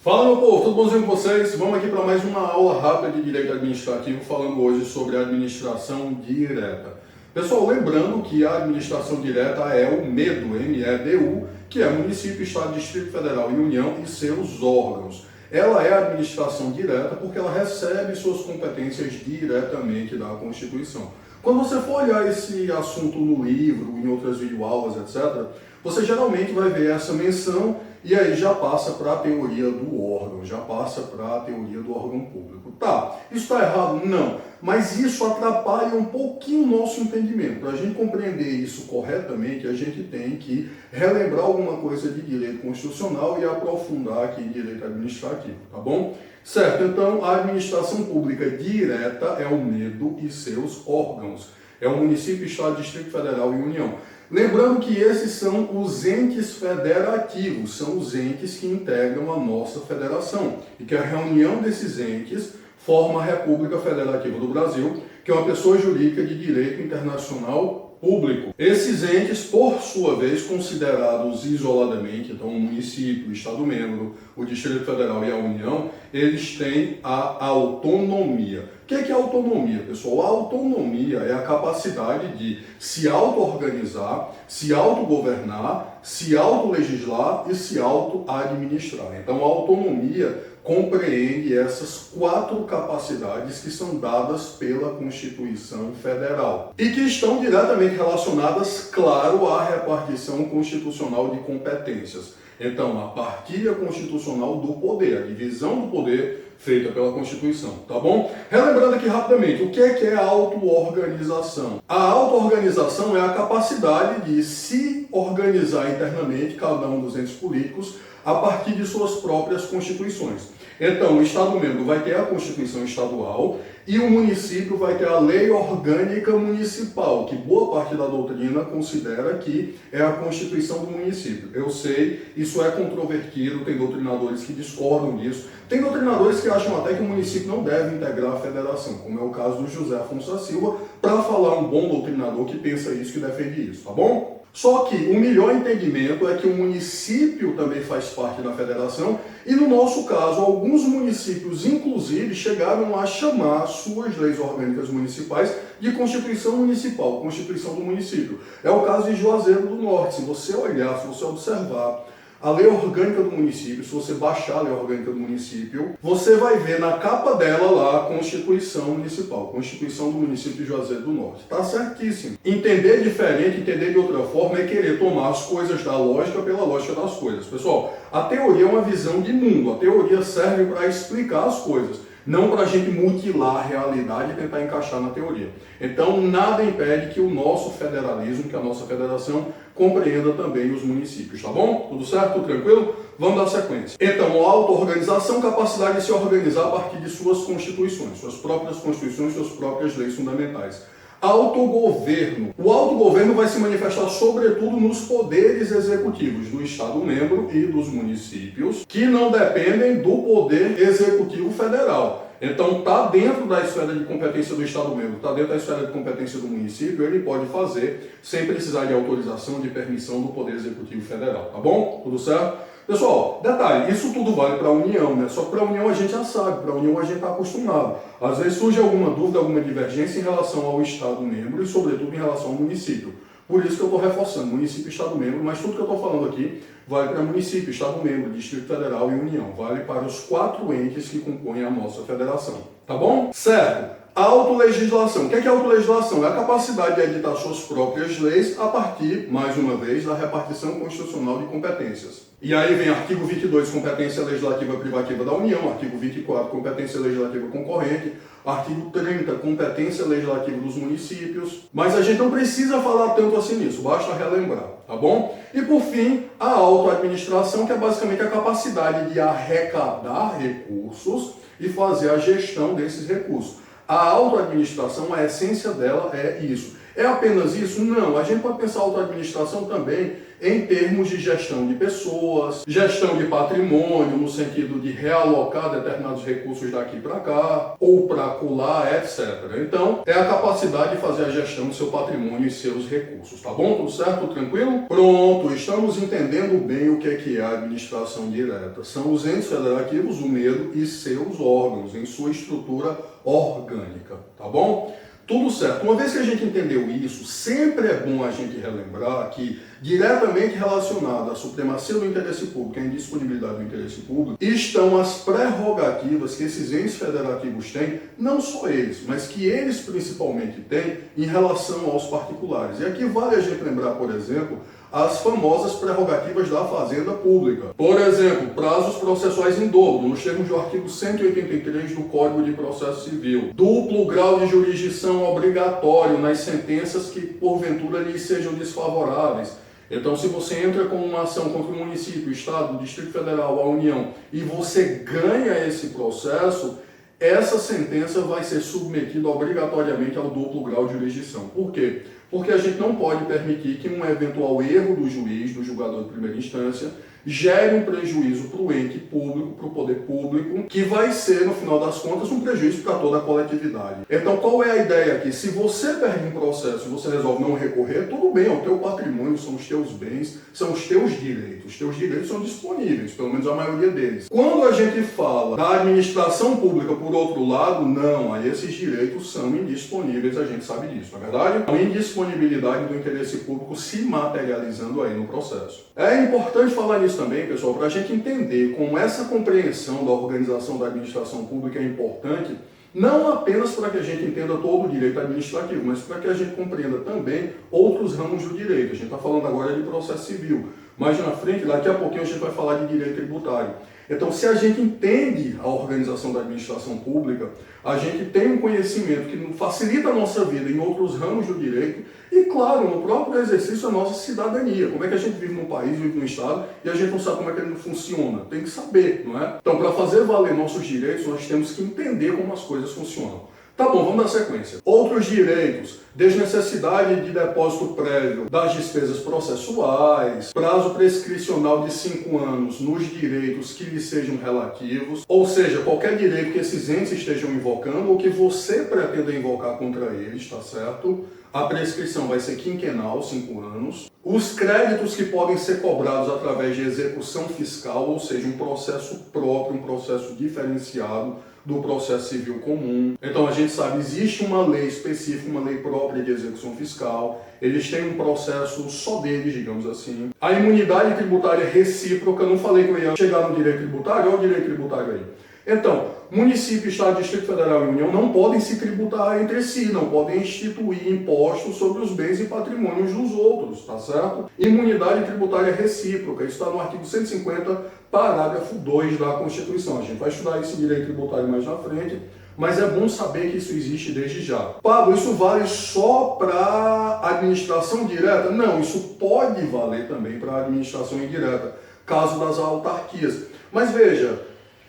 Fala, meu povo, tudo bonzinho com vocês? Vamos aqui para mais uma aula rápida de Direito Administrativo, falando hoje sobre a administração direta. Pessoal, lembrando que a administração direta é o MEDU, M-E-D-U, que é município, estado, distrito federal e união e seus órgãos. Ela é a administração direta porque ela recebe suas competências diretamente da Constituição. Quando você for olhar esse assunto no livro, em outras videoaulas, etc., você geralmente vai ver essa menção e aí já passa para a teoria do órgão, já passa para a teoria do órgão público. Tá, isso está errado? Não, mas isso atrapalha um pouquinho o nosso entendimento. Para a gente compreender isso corretamente, a gente tem que relembrar alguma coisa de direito constitucional e aprofundar aqui em direito administrativo, tá bom? Certo, então a administração pública direta é o MEDU e seus órgãos. É o município, estado, distrito federal e união. Lembrando que esses são os entes federativos, são os entes que integram a nossa federação e que a reunião desses entes forma a República Federativa do Brasil, que é uma pessoa jurídica de direito internacional público. Esses entes, por sua vez, considerados isoladamente, então o município, o Estado-membro, o Distrito Federal e a União, eles têm a autonomia. O que é autonomia, pessoal? A autonomia é a capacidade de se auto-organizar, se autogovernar, se auto-legislar e se auto-administrar. Então, a autonomia compreende essas 4 capacidades que são dadas pela Constituição Federal e que estão diretamente relacionadas, claro, à repartição constitucional de competências. Então, a partilha constitucional do poder, a divisão do poder feita pela Constituição, tá bom? Relembrando aqui rapidamente, o que é a auto-organização? A auto-organização é a capacidade de se organizar internamente, cada um dos entes políticos, a partir de suas próprias constituições. Então, o Estado-membro vai ter a Constituição Estadual e o município vai ter a Lei Orgânica Municipal, que boa parte da doutrina considera que é a Constituição do município. Eu sei, isso é controvertido, tem doutrinadores que discordam disso, tem doutrinadores que acham até que o município não deve integrar a federação, como é o caso do José Afonso da Silva, para falar um bom doutrinador que pensa isso, que defende isso, tá bom? Só que o melhor entendimento é que o município também faz parte da federação e, no nosso caso, alguns municípios, inclusive, chegaram a chamar suas leis orgânicas municipais de Constituição Municipal, Constituição do município. É o caso de Juazeiro do Norte. Se você olhar, se você observar a lei orgânica do município, se você baixar a lei orgânica do município, você vai ver na capa dela lá a Constituição Municipal, Constituição do município de Juazeiro do Norte. Tá certíssimo. Entender diferente, entender de outra forma é querer tomar as coisas da lógica pela lógica das coisas. Pessoal, a teoria é uma visão de mundo, a teoria serve para explicar as coisas, não para a gente mutilar a realidade e tentar encaixar na teoria. Então, nada impede que o nosso federalismo, que a nossa federação, compreenda também os municípios, tá bom? Tudo certo? Tudo tranquilo? Vamos dar sequência. Então, a auto-organização, capacidade de se organizar a partir de suas constituições, suas próprias constituições, suas próprias leis fundamentais. Autogoverno. O autogoverno vai se manifestar sobretudo nos poderes executivos do Estado-membro e dos municípios, que não dependem do poder executivo federal. Então, está dentro da esfera de competência do Estado-membro, está dentro da esfera de competência do município, ele pode fazer sem precisar de autorização, de permissão do Poder Executivo Federal, tá bom? Tudo certo? Pessoal, detalhe, isso tudo vale para a União, né? Só que para a União a gente já sabe, para a União a gente está acostumado. Às vezes surge alguma dúvida, alguma divergência em relação ao Estado-membro e, sobretudo, em relação ao município. Por isso que eu estou reforçando, município e Estado-membro, mas tudo que eu estou falando aqui vale para município, Estado-membro, Distrito Federal e União. Vale para os 4 entes que compõem a nossa federação. Tá bom? Certo. Autolegislação. O que é autolegislação? É a capacidade de editar suas próprias leis a partir, mais uma vez, da repartição constitucional de competências. E aí vem artigo 22, competência legislativa privativa da União, artigo 24, competência legislativa concorrente, artigo 30, competência legislativa dos municípios. Mas a gente não precisa falar tanto assim nisso, basta relembrar, tá bom? E por fim, a autoadministração, que é basicamente a capacidade de arrecadar recursos e fazer a gestão desses recursos. A autoadministração, a essência dela é isso. É apenas isso? Não. A gente pode pensar a autoadministração também em termos de gestão de pessoas, gestão de patrimônio, no sentido de realocar determinados recursos daqui para cá, ou para acolá, etc. Então, é a capacidade de fazer a gestão do seu patrimônio e seus recursos, tá bom? Tudo certo? Tranquilo? Pronto, estamos entendendo bem o que é a administração direta. São os entes federativos, o MEDO, e seus órgãos, em sua estrutura orgânica, tá bom? Tudo certo. Uma vez que a gente entendeu isso, sempre é bom a gente relembrar que, diretamente relacionado à supremacia do interesse público e à indisponibilidade do interesse público, estão as prerrogativas que esses entes federativos têm, não só eles, mas que eles principalmente têm em relação aos particulares. E aqui vale a gente lembrar, por exemplo, as famosas prerrogativas da Fazenda Pública. Por exemplo, prazos processuais em dobro, nos termos do artigo 183 do Código de Processo Civil. Duplo grau de jurisdição obrigatório nas sentenças que, porventura, lhes sejam desfavoráveis. Então, se você entra com uma ação contra o município, o Estado, o Distrito Federal, a União, e você ganha esse processo, essa sentença vai ser submetida obrigatoriamente ao duplo grau de jurisdição. Por quê? Porque a gente não pode permitir que um eventual erro do juiz, do julgador de primeira instância, gere um prejuízo para o ente público, para o poder público, que vai ser, no final das contas, um prejuízo para toda a coletividade. Então, qual é a ideia aqui? Se você perde um processo e você resolve não recorrer, tudo bem, é o teu patrimônio, são os teus bens, são os teus direitos. Os teus direitos são disponíveis, pelo menos a maioria deles. Quando a gente fala da administração pública, por outro lado, não, aí esses direitos são indisponíveis, a gente sabe disso, não é verdade? A indisponibilidade do interesse público se materializando aí no processo. É importante falar nisso também, pessoal, para a gente entender como essa compreensão da organização da administração pública é importante, não apenas para que a gente entenda todo o direito administrativo, mas para que a gente compreenda também outros ramos do direito. A gente está falando agora de processo civil, mas na frente, daqui a pouquinho, a gente vai falar de direito tributário. Então, se a gente entende a organização da administração pública, a gente tem um conhecimento que facilita a nossa vida em outros ramos do direito e, claro, no próprio exercício da nossa cidadania. Como é que a gente vive num país, vive num estado e a gente não sabe como é que ele funciona? Tem que saber, não é? Então, para fazer valer nossos direitos, nós temos que entender como as coisas funcionam. Tá bom, vamos dar sequência. Outros direitos, desnecessidade de depósito prévio das despesas processuais, prazo prescricional de 5 anos nos direitos que lhes sejam relativos, ou seja, qualquer direito que esses entes estejam invocando ou que você pretenda invocar contra eles, tá certo? A prescrição vai ser quinquenal, 5 anos. Os créditos que podem ser cobrados através de execução fiscal, ou seja, um processo próprio, um processo diferenciado do processo civil comum. Então a gente sabe, existe uma lei específica, uma lei própria de execução fiscal, eles têm um processo só deles, digamos assim. A imunidade tributária recíproca, não falei que eu ia chegar no direito tributário, olha o direito tributário aí. Então, município, Estado, Distrito Federal e União não podem se tributar entre si, não podem instituir impostos sobre os bens e patrimônios dos outros, tá certo? Imunidade tributária recíproca, isso está no artigo 150, parágrafo 2 da Constituição. A gente vai estudar esse direito tributário mais na frente, mas é bom saber que isso existe desde já. Pablo, isso vale só para administração direta? Não, isso pode valer também para administração indireta, caso das autarquias. Mas veja,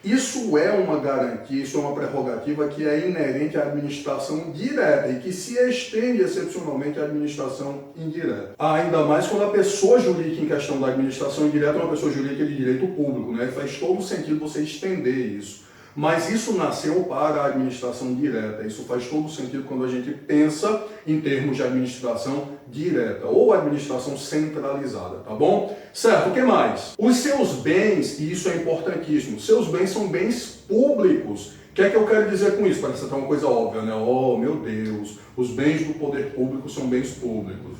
isso é uma garantia, isso é uma prerrogativa que é inerente à administração direta e que se estende excepcionalmente à administração indireta. Ainda mais quando a pessoa jurídica em questão da administração indireta é uma pessoa jurídica de direito público, né? Faz todo sentido você estender isso. Mas isso nasceu para a administração direta. Isso faz todo sentido quando a gente pensa em termos de administração direta ou administração centralizada, tá bom? Certo, o que mais? Os seus bens, e isso é importantíssimo, seus bens são bens públicos. O que é que eu quero dizer com isso? Parece até uma coisa óbvia, né? Oh, meu Deus, os bens do poder público são bens públicos.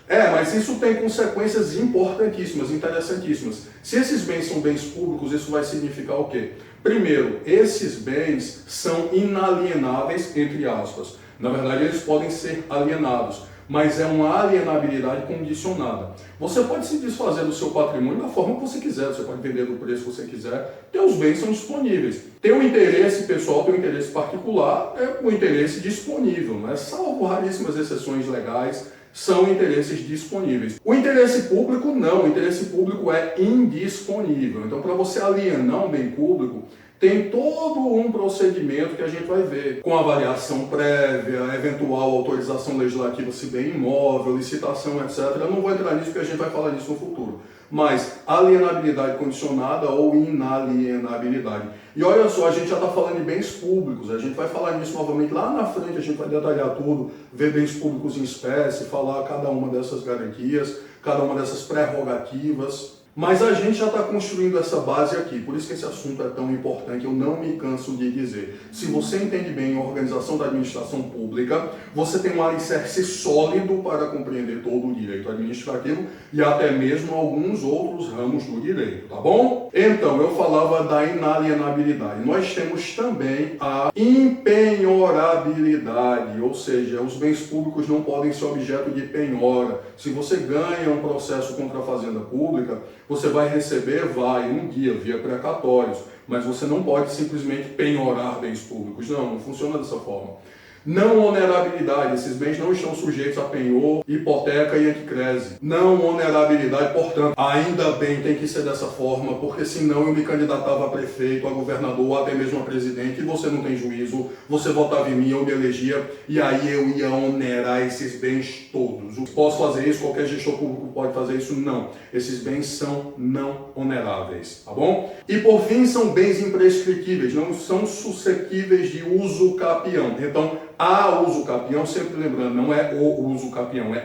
Mas isso tem consequências importantíssimas, interessantíssimas. Se esses bens são bens públicos, isso vai significar o quê? Primeiro, esses bens são inalienáveis, entre aspas. Na verdade, eles podem ser alienados, mas é uma alienabilidade condicionada. Você pode se desfazer do seu patrimônio da forma que você quiser, você pode vender do preço que você quiser, teus bens são disponíveis. Teu interesse pessoal, teu interesse particular é o interesse disponível, né? Salvo raríssimas exceções legais, são interesses disponíveis. O interesse público não, o interesse público é indisponível. Então, para você alienar um bem público, tem todo um procedimento que a gente vai ver, com avaliação prévia, eventual autorização legislativa se bem imóvel, licitação, etc. Eu não vou entrar nisso porque a gente vai falar disso no futuro. Mas alienabilidade condicionada ou inalienabilidade. E olha só, a gente já está falando de bens públicos, a gente vai falar nisso novamente lá na frente, a gente vai detalhar tudo, ver bens públicos em espécie, falar cada uma dessas garantias, cada uma dessas prerrogativas. Mas a gente já está construindo essa base aqui, por isso que esse assunto é tão importante, eu não me canso de dizer. Se você entende bem a organização da administração pública, você tem um alicerce sólido para compreender todo o direito administrativo e até mesmo alguns outros ramos do direito, tá bom? Então, eu falava da inalienabilidade. Nós temos também a impenhorabilidade, ou seja, os bens públicos não podem ser objeto de penhora. Se você ganha um processo contra a fazenda pública, você vai receber, um dia, via precatórios, mas você não pode simplesmente penhorar bens públicos. Não funciona dessa forma. Não onerabilidade, esses bens não estão sujeitos a penhor, hipoteca e anticrese. Não onerabilidade, portanto, ainda bem tem que ser dessa forma, porque senão eu me candidatava a prefeito, a governador, ou até mesmo a presidente, e você não tem juízo, você votava em mim, eu me elegia, e aí eu ia onerar esses bens todos. Posso fazer isso? Qualquer gestor público pode fazer isso? Não. Esses bens são não oneráveis, tá bom? E por fim, são bens imprescritíveis, não são suscetíveis de uso capião. Então, a uso capião, sempre lembrando, não é o uso capião, é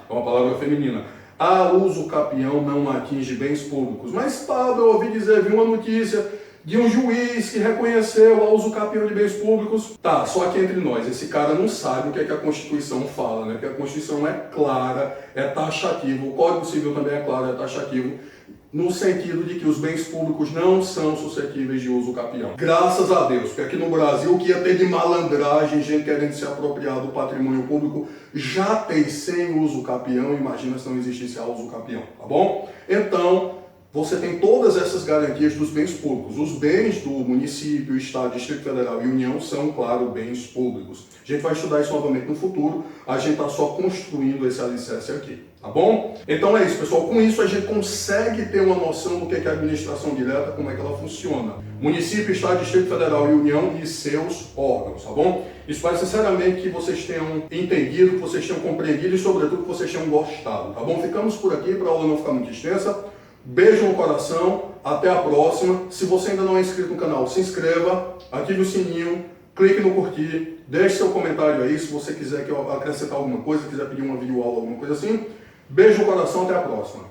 uma palavra feminina. A uso capião não atinge bens públicos. Mas, Pablo, eu ouvi dizer, vi uma notícia de um juiz que reconheceu a uso capião de bens públicos. Tá, só que entre nós, esse cara não sabe o que é que a Constituição fala, né? Porque a Constituição é clara, é taxativa, o Código Civil também é claro, é taxativo, no sentido de que os bens públicos não são suscetíveis de uso capião. Graças a Deus, porque aqui no Brasil o que ia ter de malandragem, gente querendo se apropriar do patrimônio público, já tem sem uso capião, imagina se não existisse a uso capião, tá bom? Então, você tem todas essas garantias dos bens públicos. Os bens do município, Estado, Distrito Federal e União são, claro, bens públicos. A gente vai estudar isso novamente no futuro, a gente está só construindo esse alicerce aqui, tá bom? Então é isso, pessoal. Com isso a gente consegue ter uma noção do que é a administração direta, como é que ela funciona. Município, Estado, Distrito Federal e União e seus órgãos, tá bom? Espero sinceramente que vocês tenham entendido, que vocês tenham compreendido e, sobretudo, que vocês tenham gostado, tá bom? Ficamos por aqui para a aula não ficar muito extensa. Beijo no coração, até a próxima. Se você ainda não é inscrito no canal, se inscreva, ative o sininho, clique no curtir, deixe seu comentário aí se você quiser que eu acrescentar alguma coisa, quiser pedir uma videoaula, alguma coisa assim. Beijo no coração, até a próxima.